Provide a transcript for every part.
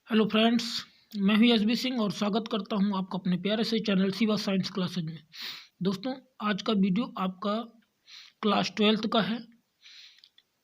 Hello friends, मैं हूं SB Singh और स्वागत करता हूं आपका अपने प्यारे से चैनल शिवा साइंस क्लासेज में। दोस्तों, आज का वीडियो आपका क्लास 12th का है,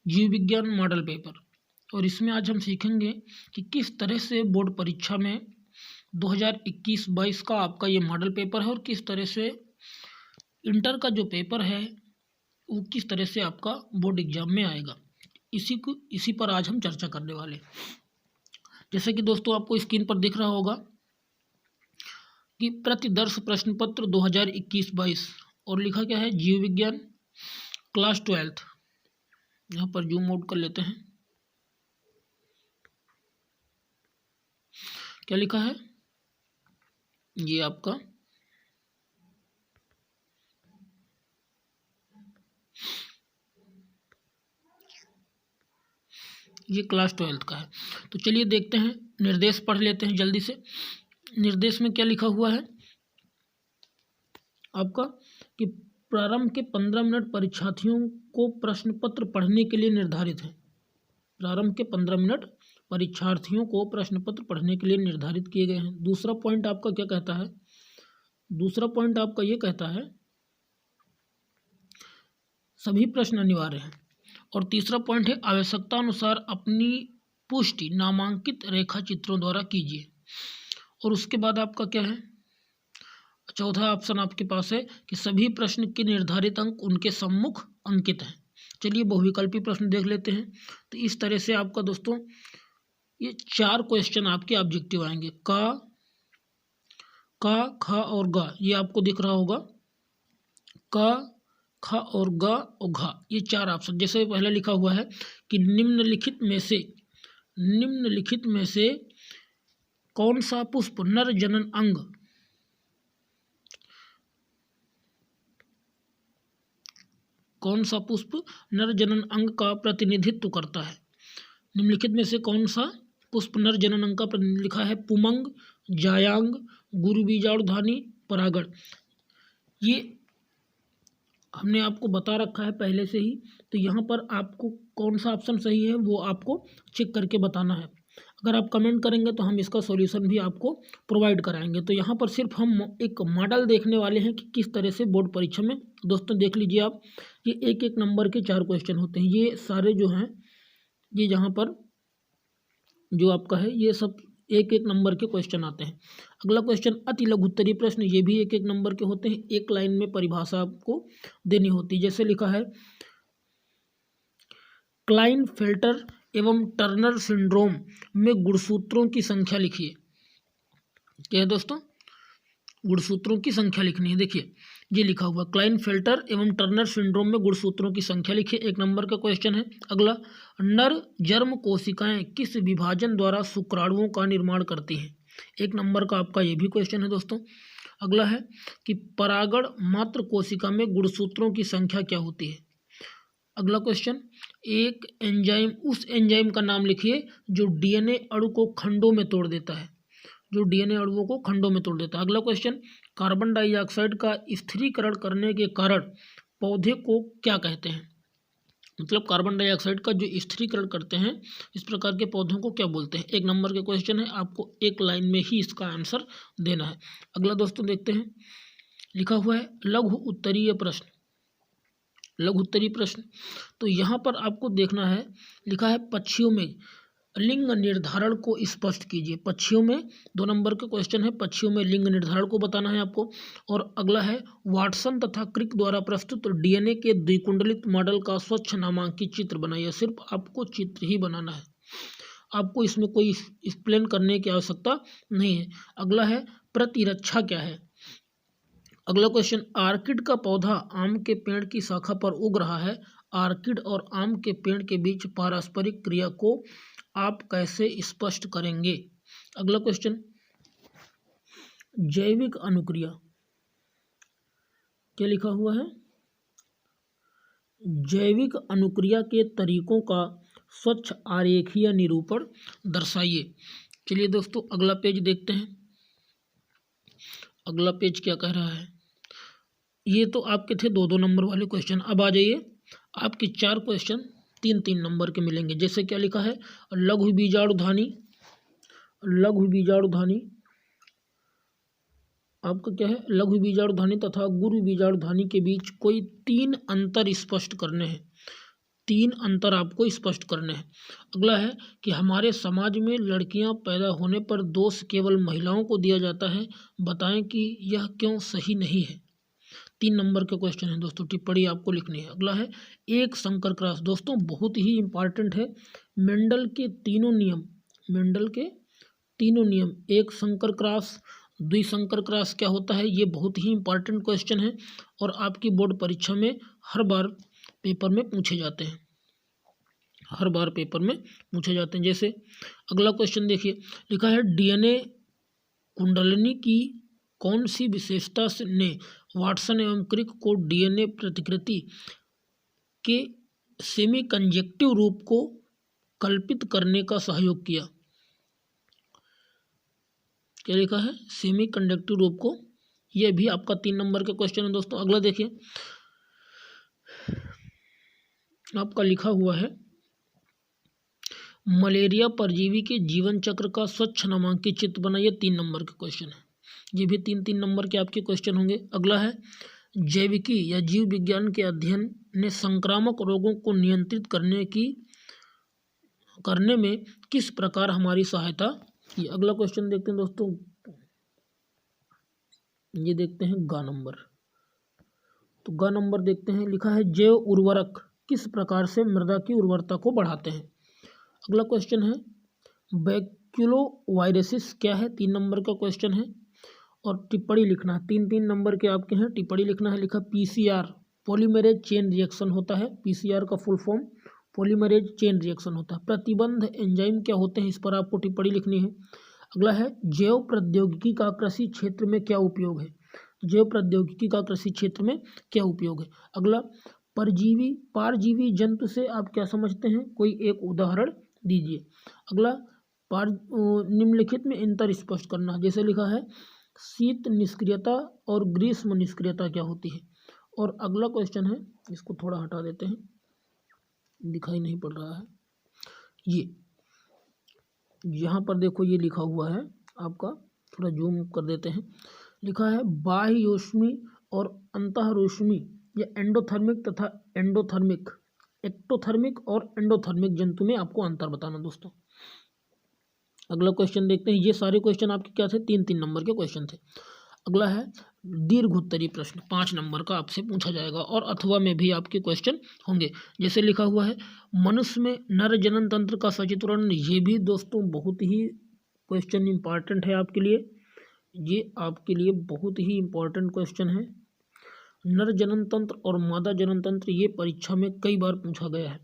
जीव विज्ञान मॉडल पेपर। और इसमें आज हम सीखेंगे कि किस तरह से बोर्ड परीक्षा में 2021-22 का आपका ये मॉडल पेपर है और किस तरह से इंटर का जो पेपर है वो किस तरह से आपका बोर्ड एग्जाम में आएगा। इसी पर आज हम चर्चा करने वाले। जैसे कि दोस्तों आपको स्क्रीन पर दिख रहा होगा कि प्रतिदर्श प्रश्न पत्र 2021-22 और लिखा क्या है, जीव विज्ञान क्लास 12th। यहाँ पर जूम आउट कर लेते हैं। क्या लिखा है, ये आपका ये क्लास 12th का है। तो चलिए देखते हैं, निर्देश पढ़ लेते हैं जल्दी से। निर्देश में क्या लिखा हुआ है आपका कि प्रारंभ के 15 मिनट परीक्षार्थियों को प्रश्न पत्र पढ़ने के लिए निर्धारित है। प्रारंभ के 15 मिनट परीक्षार्थियों को प्रश्न पत्र पढ़ने के लिए निर्धारित किए गए हैं। दूसरा पॉइंट आपका क्या कहता है, दूसरा पॉइंट आपका ये कहता है सभी प्रश्न अनिवार्य हैं। और तीसरा पॉइंट है आवश्यकता अनुसार अपनी पुष्टि नामांकित रेखा चित्रों द्वारा कीजिए। और उसके बाद आपका क्या है, चौथा ऑप्शन आपके पास है कि सभी प्रश्न के निर्धारित अंक उनके सम्मुख अंकित हैं। चलिए बहुविकल्पी प्रश्न देख लेते हैं। तो इस तरह से आपका दोस्तों ये 4 क्वेश्चन आपके ऑब्जेक्टिव आएंगे। का, ख और ग, ये आपको दिख रहा होगा। का, ख और ग और घ, ये 4 ऑप्शन। जैसे पहले लिखा हुआ है कि निम्नलिखित में से कौन सा पुष्प नर जनन अंग का प्रतिनिधित्व करता है। निम्नलिखित में से कौन सा पुष्प नर जनन अंग का प्रतिनिधित्व, लिखा है पुमंग, जायांग, गुरुबीजाणुधानी, परागण। ये हमने आपको बता रखा है पहले से ही। तो यहाँ पर आपको कौन सा ऑप्शन सही है वो आपको चेक करके बताना है। अगर आप कमेंट करेंगे तो हम इसका सॉल्यूशन भी आपको प्रोवाइड कराएंगे। तो यहाँ पर सिर्फ हम एक मॉडल देखने वाले हैं कि किस तरह से बोर्ड परीक्षा में, दोस्तों देख लीजिए आप, ये एक एक नंबर के 4 क्वेश्चन होते हैं। ये सारे जो हैं, ये यहाँ पर जो आपका है ये सब एक एक नंबर के क्वेश्चन आते हैं। अगला क्वेश्चन अति लघु उत्तरीय प्रश्न, ये भी एक एक नंबर के होते हैं। एक लाइन में परिभाषा आपको देनी होती है। जैसे लिखा है क्लाइनफेल्टर एवं टर्नर सिंड्रोम में गुणसूत्रों की संख्या लिखिए। क्या है दोस्तों, गुणसूत्रों की संख्या लिखनी है। देखिए ये लिखा हुआ क्लाइनफेल्टर एवं टर्नर सिंड्रोम में गुणसूत्रों की संख्या लिखिए, एक नंबर का क्वेश्चन है। अगला, नर जर्म कोशिकाएं किस विभाजन द्वारा शुक्राणुओं का निर्माण करती हैं, एक नंबर का आपका ये भी क्वेश्चन है दोस्तों। अगला है कि परागण मात्र कोशिका में गुणसूत्रों की संख्या क्या होती है। अगला क्वेश्चन, एक एंजाइम, उस एंजाइम का नाम लिखिए जो डीएनए अणु को खंडों में तोड़ देता है, जो डीएनए अणुओं को खंडों में तोड़ देता है। अगला क्वेश्चन, कार्बन डाइऑक्साइड का स्थिरीकरण करने के कारण पौधे को क्या कहते हैं, मतलब कार्बन डाइऑक्साइड का जो स्थिरीकरण करते हैं इस प्रकार के पौधों को क्या बोलते हैं, एक नंबर के क्वेश्चन है। आपको एक लाइन में ही इसका आंसर देना है। अगला दोस्तों देखते हैं, लिखा हुआ है लघु उत्तरीय प्रश्न, लघु उत्तरीय प्रश्न। तो यहाँ पर आपको देखना है, लिखा है पक्षियों में लिंग निर्धारण को स्पष्ट कीजिए। पक्षियों में 2 नंबर का क्वेश्चन है, पक्षियों में लिंग निर्धारण को बताना है आपको। और अगला है वाटसन तथा क्रिक द्वारा प्रस्तुत डीएनए के द्विकुंडलित मॉडल का स्वच्छ नामांकित चित्र बनाइए। सिर्फ आपको चित्र ही बनाना है, आपको इसमें कोई एक्सप्लेन करने की आवश्यकता नहीं है। अगला है प्रतिरक्षा क्या है। अगला क्वेश्चन, आर्किड का पौधा आम के पेड़ की शाखा पर उग रहा है। आर्किड और आम के पेड़ के बीच पारस्परिक क्रिया को आप कैसे स्पष्ट करेंगे। अगला क्वेश्चन, जैविक अनुक्रिया, क्या लिखा हुआ है, जैविक अनुक्रिया के तरीकों का स्वच्छ आरेखीय निरूपण दर्शाइए। चलिए दोस्तों अगला पेज देखते हैं। अगला पेज क्या कह रहा है, ये तो आपके थे 2-2 नंबर वाले क्वेश्चन। अब आ जाइए, आपके 4 क्वेश्चन 3-3 नंबर के मिलेंगे। जैसे क्या लिखा है, लघु बीजाणुधानी, लघु बीजाणुधानी, आपका क्या है, लघु बीजाणुधानी तथा गुरु बीजाणुधानी के बीच कोई 3 अंतर स्पष्ट करने हैं। 3 अंतर आपको स्पष्ट करने हैं। अगला है कि हमारे समाज में लड़कियां पैदा होने पर दोष केवल महिलाओं को दिया जाता है, बताएं कि यह क्यों सही नहीं है। 3 नंबर का क्वेश्चन है दोस्तों, टिप्पणी आपको लिखनी है। अगला है एक संकर क्रॉस, दोस्तों बहुत ही इंपॉर्टेंट है। मेंडल के तीनों नियम, एक संकर क्रॉस, द्विसंकर क्रॉस क्या होता है, ये बहुत ही इंपॉर्टेंट क्वेश्चन है और आपकी बोर्ड परीक्षा में हर बार पेपर में पूछे जाते हैं, जैसे अगला क्वेश्चन देखिए, लिखा है डीएनए कुंडलिनी की कौन सी विशेषता ने वाटसन एवं क्रिक को डीएनए प्रतिकृति के सेमी कंजेक्टिव रूप को कल्पित करने का सहयोग किया। क्या लिखा है, सेमी कंडक्टिव रूप को। यह भी आपका 3 नंबर का क्वेश्चन है दोस्तों। अगला देखिए, आपका लिखा हुआ है मलेरिया परजीवी के जीवन चक्र का स्वच्छ नामांकित चित्र बनाइए। 3 नंबर का क्वेश्चन है। ये भी 3 नंबर के आपके क्वेश्चन होंगे। अगला है जैविकी या जीव विज्ञान के अध्ययन ने संक्रामक रोगों को नियंत्रित करने में किस प्रकार हमारी सहायता की। अगला क्वेश्चन देखते हैं दोस्तों, ये देखते हैं ग नंबर। तो ग नंबर देखते हैं, लिखा है जैव उर्वरक किस प्रकार से मृदा की उर्वरता को बढ़ाते हैं। अगला क्वेश्चन है बैक्यूलोवायरसिस क्या है, 3 नंबर का क्वेश्चन है और टिप्पणी लिखना है। 3 नंबर के आपके हैं, टिप्पणी लिखना है। लिखा पीसीआर पॉलीमरेज चेन रिएक्शन होता है, पीसीआर का full form polymerase chain reaction होता है। प्रतिबंध एंजाइम क्या होते हैं, इस पर आपको टिप्पणी लिखनी है। अगला है जैव प्रौद्योगिकी का कृषि क्षेत्र में क्या उपयोग है, जैव प्रौद्योगिकी का कृषि क्षेत्र में क्या उपयोग है। अगला पारजीवी जंतु से आप क्या समझते हैं, कोई एक उदाहरण दीजिए। अगला निम्नलिखित में अंतर स्पष्ट करना, जैसे लिखा है शीत निष्क्रियता और ग्रीष्म निष्क्रियता क्या होती है। और अगला क्वेश्चन है, इसको थोड़ा हटा देते हैं, दिखाई नहीं पड़ रहा है, ये यहाँ पर देखो ये लिखा हुआ है आपका, थोड़ा जूम कर देते हैं। लिखा है बाह्य रश्मि और अंतः रश्मि, या एंडोथर्मिक तथा एक्टोथर्मिक और एंडोथर्मिक जंतु में आपको अंतर बताना दोस्तों। अगला क्वेश्चन देखते हैं, ये सारे क्वेश्चन आपके क्या थे, 3 नंबर के क्वेश्चन थे। अगला है दीर्घोत्तरीय प्रश्न, 5 नंबर का आपसे पूछा जाएगा और अथवा में भी आपके क्वेश्चन होंगे। जैसे लिखा हुआ है मनुष्य में नर जनन तंत्र का सचित्र वर्णन, ये भी दोस्तों बहुत ही क्वेश्चन इंपॉर्टेंट है आपके लिए, ये आपके लिए बहुत ही इंपॉर्टेंट क्वेश्चन है। नर जनन तंत्र और मादा जनन तंत्र ये परीक्षा में कई बार पूछा गया है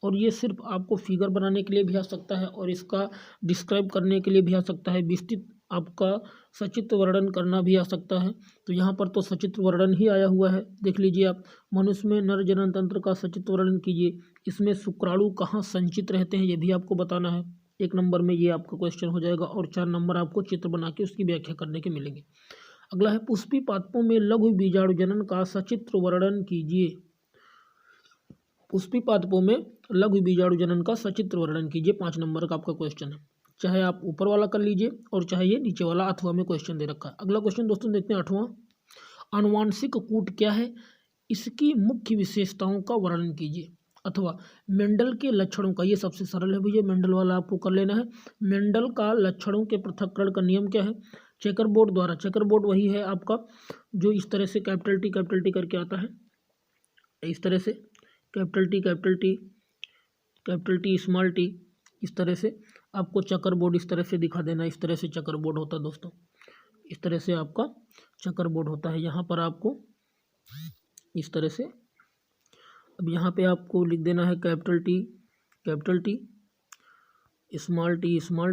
और ये सिर्फ आपको फिगर बनाने के लिए भी आ सकता है और इसका डिस्क्राइब करने के लिए भी आ सकता है, विस्तृत आपका सचित्र वर्णन करना भी आ सकता है। तो यहाँ पर तो सचित्र वर्णन ही आया हुआ है, देख लीजिए आप। मनुष्य में नर जनन तंत्र का सचित्र वर्णन कीजिए, इसमें शुक्राणु कहाँ संचित रहते हैं ये भी आपको बताना है। 1 नंबर में ये आपका क्वेश्चन हो जाएगा और 4 नंबर आपको चित्र बना के उसकी व्याख्या करने के मिलेंगे। अगला है पुष्पी पादपों में लघु बीजाणु जनन का सचित्र वर्णन कीजिए। पुष्पी पादपों में लघु बीजाणु जनन का सचित्र वर्णन कीजिए, 5 नंबर का आपका क्वेश्चन है। चाहे आप ऊपर वाला कर लीजिए और चाहे ये नीचे वाला अथवा में क्वेश्चन दे रखा है। अगला क्वेश्चन दोस्तों देखते हैं 8वां, आनुवांशिक कूट क्या है, इसकी मुख्य विशेषताओं का वर्णन कीजिए। अथवा मेंडल के लक्षणों का, ये सबसे सरल है भैया, मेंडल वाला आपको कर लेना है। मेंडल का लक्षणों के पृथक्करण का नियम क्या है, चेकर बोर्ड द्वारा। चेकर बोर्ड वही है आपका जो इस तरह से कैपिटल टी करके आता है, इस तरह से कैपिटल टी स्मॉल टी, इस तरह से आपको चक्कर बोर्ड इस तरह से दिखा देना। इस तरह से चक्कर बोर्ड होता है दोस्तों, इस तरह से आपका चक्कर बोर्ड होता है। यहाँ पर आपको इस तरह से, अब यहाँ पे आपको लिख देना है कैपिटल टी स्मॉल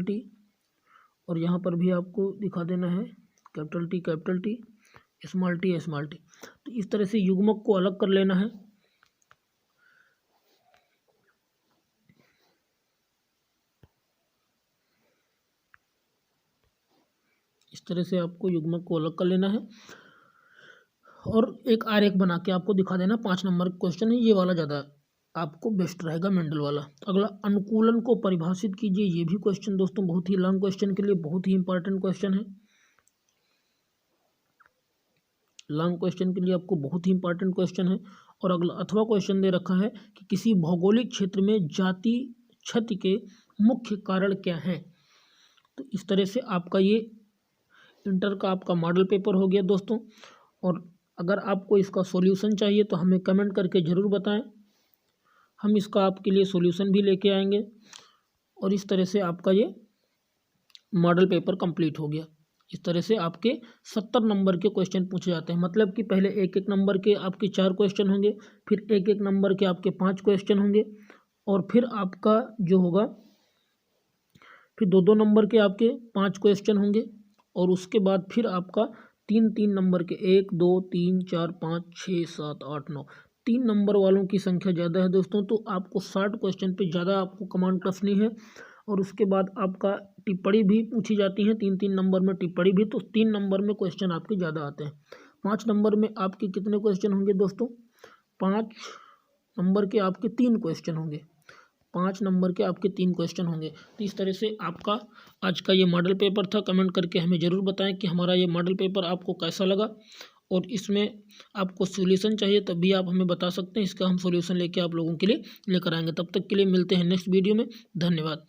टी और यहाँ पर भी आपको दिखा देना है कैपिटल टी स्मॉल टी। तो इस तरह से युग्मक को अलग कर लेना है। इस तरह से आपको युग्मक को अलग कर लेना है और एक आरेख बना के आपको दिखा देना। 5 नंबर क्वेश्चन है, ये वाला ज़्यादा आपको बेस्ट रहेगा मेंडल वाला। अगला, अनुकूलन को परिभाषित कीजिए। ये भी क्वेश्चन दोस्तों बहुत ही लॉन्ग क्वेश्चन के लिए बहुत ही इंपॉर्टेंट क्वेश्चन है। लॉन्ग क्वेश्चन के लिए आपको बहुत ही इंपॉर्टेंट क्वेश्चन है। और अगला अथवा क्वेश्चन दे रखा है कि किसी भौगोलिक क्षेत्र में जाति क्षति के मुख्य कारण क्या हैं। तो इस तरह से आपका ये इंटर का आपका मॉडल पेपर हो गया दोस्तों। और अगर आपको इसका सॉल्यूशन चाहिए तो हमें कमेंट करके ज़रूर बताएं, हम इसका आपके लिए सॉल्यूशन भी लेके आएंगे। और इस तरह से आपका ये मॉडल पेपर कंप्लीट हो गया। इस तरह से आपके 70 नंबर के क्वेश्चन पूछे जाते हैं। मतलब कि पहले एक एक नंबर के आपके 4 क्वेश्चन होंगे, फिर एक एक नंबर के आपके 5 क्वेश्चन होंगे, और फिर आपका जो होगा फिर 2-2 नंबर के आपके 5 क्वेश्चन होंगे, और उसके बाद फिर आपका 3-3 नंबर के 1 2 3 4 5 6 7 8 9 3 नंबर वालों की संख्या ज़्यादा है दोस्तों। तो आपको 60 क्वेश्चन पे ज़्यादा आपको कमांड कसनी है। और उसके बाद आपका टिप्पणी भी पूछी जाती है, 3-3 नंबर में टिप्पणी भी। तो 3 नंबर में क्वेश्चन आपके ज़्यादा आते हैं। 5 नंबर में आपके कितने क्वेश्चन होंगे दोस्तों? 5 नंबर के आपके 3 क्वेश्चन होंगे। 5 नंबर के आपके 3 क्वेश्चन होंगे। तो इस तरह से आपका आज का ये मॉडल पेपर था। कमेंट करके हमें ज़रूर बताएं कि हमारा ये मॉडल पेपर आपको कैसा लगा, और इसमें आपको सॉल्यूशन चाहिए तब भी आप हमें बता सकते हैं। इसका हम सॉल्यूशन लेके आप लोगों के लिए लेकर आएंगे। तब तक के लिए मिलते हैं नेक्स्ट वीडियो में। धन्यवाद।